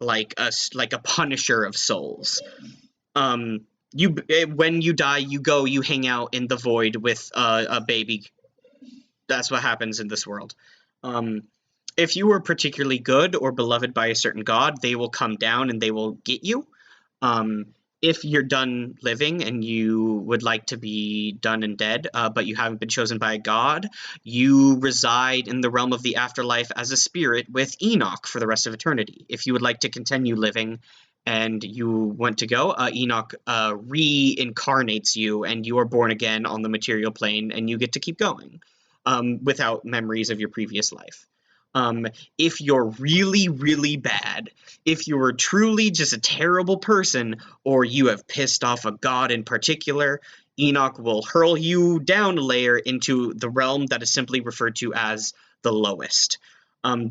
like a punisher of souls. When you die, you hang out in the void with a baby. That's what happens in this world. If you were particularly good or beloved by a certain god, they will come down and they will get you. If you're done living and you would like to be done and dead, but you haven't been chosen by a god, you reside in the realm of the afterlife as a spirit with Enoch for the rest of eternity. If you would like to continue living and you want to go, Enoch reincarnates you, and you are born again on the material plane, and you get to keep going without memories of your previous life. If you're really, really bad, if you're truly just a terrible person, or you have pissed off a god in particular, Enoch will hurl you down a layer into the realm that is simply referred to as the lowest.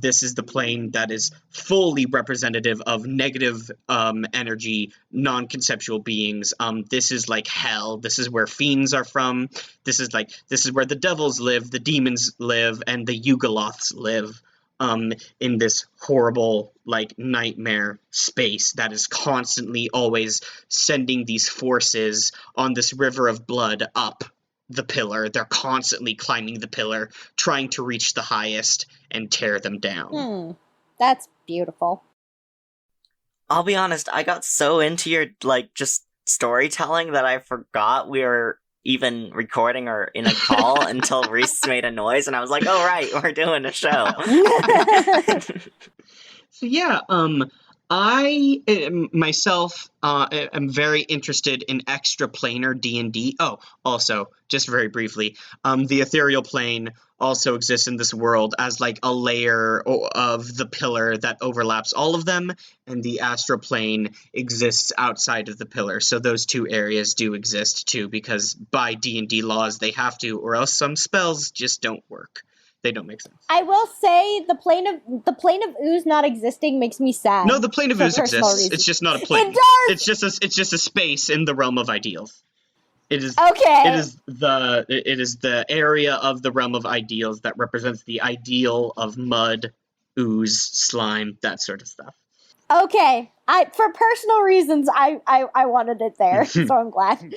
This is the plane that is fully representative of negative energy, non-conceptual beings. This is like hell. This is where fiends are from. This is where the devils live, the demons live, and the Yugoloths live. In this horrible, like, nightmare space that is constantly always sending these forces on this river of blood up the pillar. They're constantly climbing the pillar, trying to reach the highest and tear them down. That's beautiful. I'll be honest, I got so into your, like, just storytelling that I forgot we were even recording or in a call until Reese made a noise, and I was like, oh, right, we're doing a show. So, yeah, I myself am very interested in extraplanar D&D. Oh, also, just very briefly, the ethereal plane also exists in this world as like a layer of the pillar that overlaps all of them, and the astral plane exists outside of the pillar. So those two areas do exist too, because by D&D laws they have to, or else some spells just don't work. They don't make sense. I will say the plane of ooze not existing makes me sad. No, the plane of ooze exists. Reasons. It's just not a plane. It does. It's just a space in the realm of ideals. It is okay. It is the area of the realm of ideals that represents the ideal of mud, ooze, slime, that sort of stuff. Okay. For personal reasons I wanted it there, so I'm glad.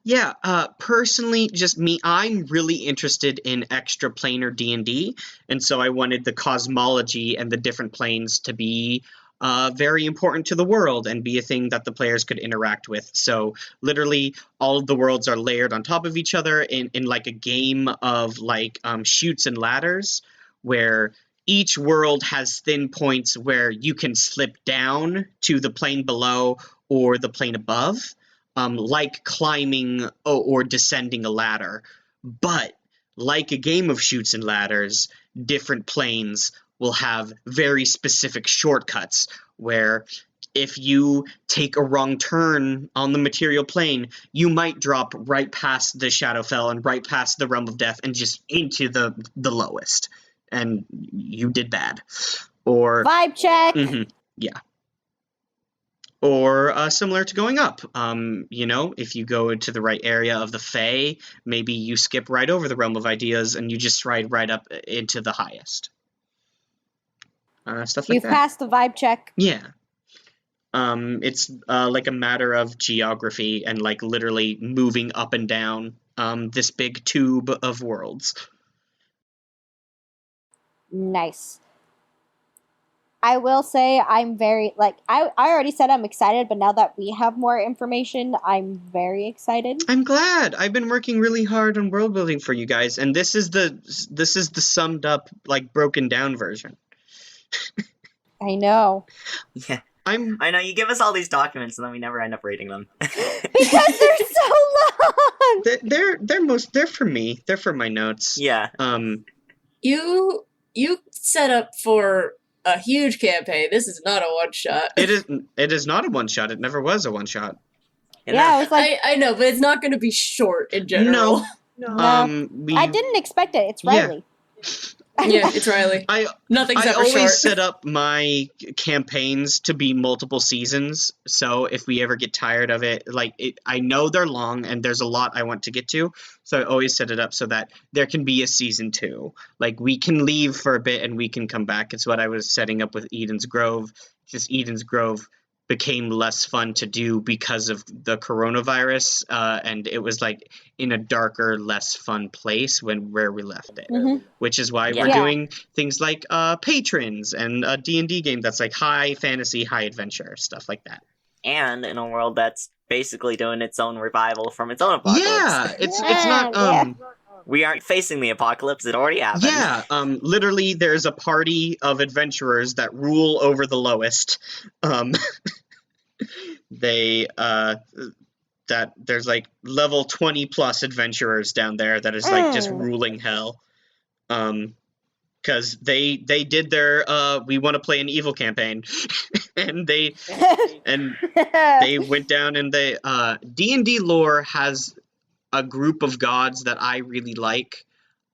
Yeah, personally, just me, I'm really interested in extraplanar D&D, and so I wanted the cosmology and the different planes to be very important to the world and be a thing that the players could interact with. So literally all of the worlds are layered on top of each other in like a game of like chutes and ladders, where each world has thin points where you can slip down to the plane below or the plane above, like climbing or descending a ladder. But like a game of chutes and ladders, different planes will have very specific shortcuts where if you take a wrong turn on the material plane, you might drop right past the Shadowfell and right past the Realm of Death and just into the lowest. And you did bad. Or Vibe check. yeah. Or similar to going up. If you go into the right area of the Fae, maybe you skip right over the Realm of Ideas and you just ride right up into the highest. Stuff like You've that. passed the vibe check. Yeah. It's like a matter of geography and like literally moving up and down this big tube of worlds. Nice. I will say I'm very, I already said I'm excited, but now that we have more information, I'm very excited. I'm glad. I've been working really hard on world building for you guys, and this is the summed up, like, broken down version. I know. Yeah. I know, you give us all these documents and then we never end up reading them. Because they're so long! They're for me. They're for my notes. Yeah. You set up for a huge campaign. This is not a one-shot. It is not a one-shot. It never was a one-shot. Yeah, I was like... I know, but it's not going to be short in general. No. I didn't expect it. It's Riley. Yeah, it's Riley. Nothing's I ever always short. set up my campaigns to be multiple seasons, so if we ever get tired of it, I know they're long and there's a lot I want to get to, so I always set it up so that there can be a season 2. Like, we can leave for a bit and we can come back. It's what I was setting up with Eden's Grove. Just Eden's Grove became less fun to do because of the coronavirus, and it was like in a darker, less fun place where we left it, which is why we're doing things like patrons and a D&D game that's like high fantasy, high adventure, stuff like that. And in a world that's basically doing its own revival from its own apocalypse. Yeah, it's not we aren't facing the apocalypse, it already happened. Yeah, literally there's a party of adventurers that rule over the lowest. There's like level 20 plus adventurers down there that is like just ruling hell. Because they did their we want to play an evil campaign. and they went down and they D&D lore has a group of gods that I really like,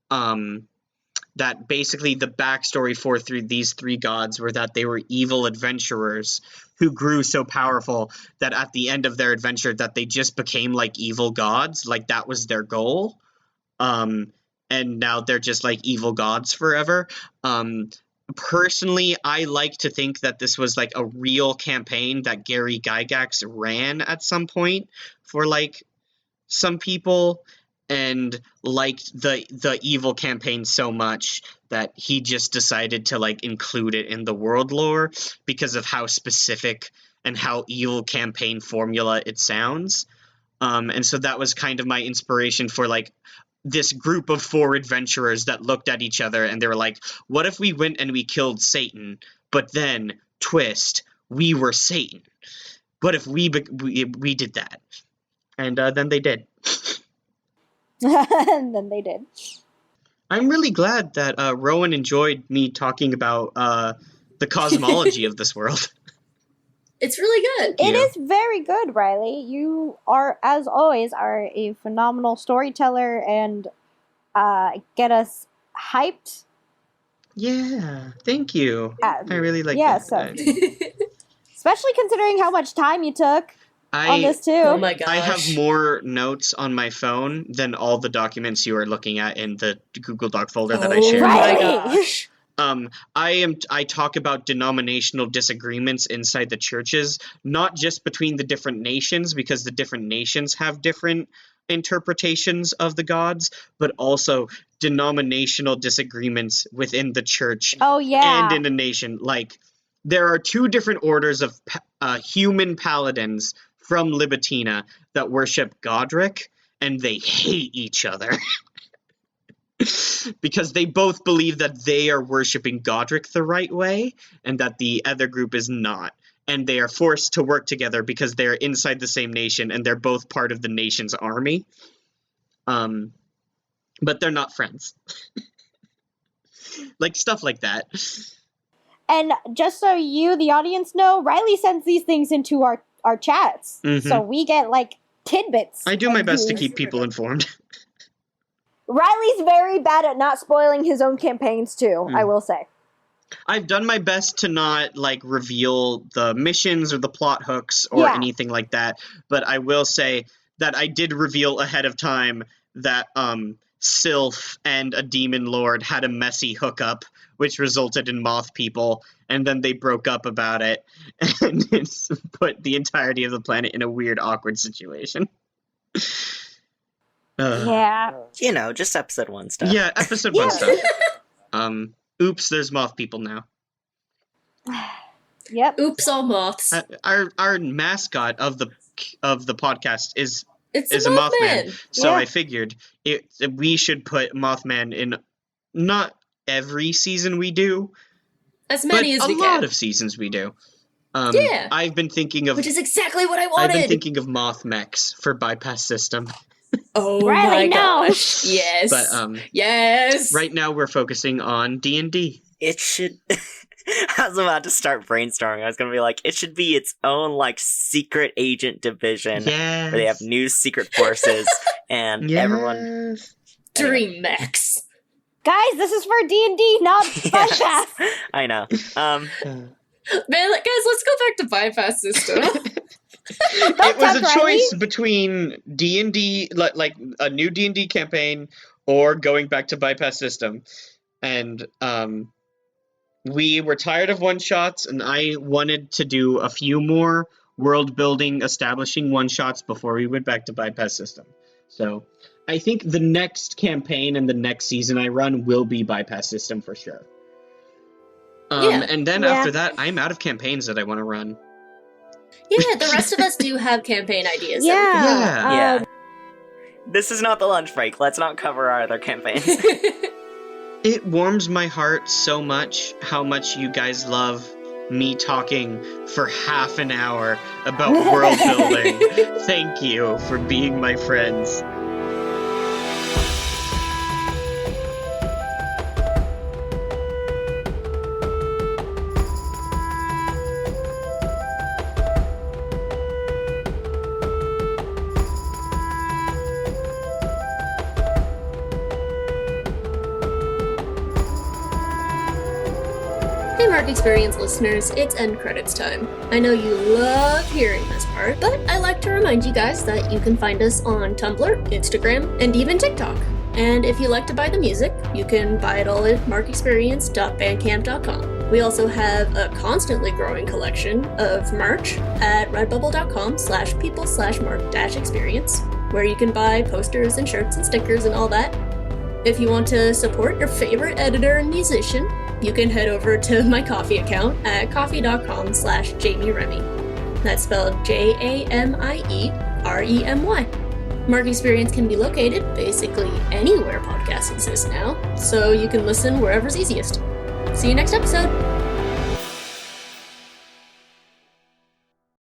that basically the backstory for these three gods were that they were evil adventurers who grew so powerful that at the end of their adventure that they just became like evil gods, like that was their goal, and now they're just like evil gods forever. Personally, I like to think that this was like a real campaign that Gary Gygax ran at some point for like some people, and liked the evil campaign so much that he just decided to like include it in the world lore because of how specific and how evil campaign formula it sounds. And so that was kind of my inspiration for like this group of 4 adventurers that looked at each other and they were like, what if we went and we killed Satan, but then twist, we were Satan? What if we did that? And then they did. And then they did. I'm really glad that Rowan enjoyed me talking about the cosmology of this world. It's really good. It is very good, Riley. You are, as always, are a phenomenal storyteller and get us hyped. Yeah, thank you. I really like that. So, especially considering how much time you took on this too. Oh my gosh. I have more notes on my phone than all the documents you are looking at in the Google Doc folder that I shared. Oh my gosh. I talk about denominational disagreements inside the churches, not just between the different nations, because the different nations have different interpretations of the gods, but also denominational disagreements within the church and in a nation. Like, there are two different orders of human paladins from Libitina that worship Godric, and they hate each other. Because they both believe that they are worshipping Godric the right way, and that the other group is not. And they are forced to work together because they're inside the same nation, and they're both part of the nation's army. But they're not friends. Like, stuff like that. And just so you, the audience, know, Riley sends these things into our chats. Mhm. So we get, like, tidbits. I do my of best to news. keep people informed. Riley's very bad at not spoiling his own campaigns, too, I will say. I've done my best to not, like, reveal the missions or the plot hooks or anything like that, but I will say that I did reveal ahead of time that Sylph and a demon lord had a messy hookup, which resulted in moth people, and then they broke up about it, and it's put the entirety of the planet in a weird, awkward situation. Yeah. You know, just episode 1 stuff. Yeah, episode 1 stuff. Oops, there's moth people now. Yep. Oops, all moths. Our mascot of the podcast is It's a a Mothman. Mothman. So Yeah. I figured we should put Mothman in not every season we do, As but many as a we lot can. of seasons we do. Yeah. I've been thinking of Which is exactly what I I've wanted. been thinking of moth mechs for bypass system. Oh Riley, my no. gosh. Yes. But yes. right now we're focusing on D&D. It should. I was about to start brainstorming. I was going to be like, it should be its own, like, secret agent division Yes. where they have new secret forces and everyone. Dream mechs. Guys, this is for D&D, not Yes, bypass. I know. Man, guys, let's go back to bypass system. It was a Riley. choice between D&D, like a new D&D campaign, or going back to bypass system. And we were tired of one-shots, and I wanted to do a few more world-building, establishing one-shots before we went back to bypass system. So I think the next campaign and the next season I run will be bypass system for sure. Yeah. And then Yeah. after that, I'm out of campaigns that I want to run. Yeah, the rest of us do have campaign ideas. that Yeah. Yeah. This is not the lunch break. Let's not cover our other campaigns. we can- It warms my heart so much how much you guys love me talking for half an hour about world building. Thank you for being my friends. Hey Mark Experience listeners, it's end credits time. I know you love hearing this part, but I like to remind you guys that you can find us on Tumblr, Instagram, and even TikTok. And if you like to buy the music, you can buy it all at markexperience.bandcamp.com. We also have a constantly growing collection of merch at redbubble.com/people/mark-experience, where you can buy posters and shirts and stickers and all that. If you want to support your favorite editor and musician, you can head over to my Ko-fi account at ko-fi.com/Jamie Remy. That's spelled JAMIEREMY. Mark Experience can be located basically anywhere podcasts exist now, so you can listen wherever's easiest. See you next episode!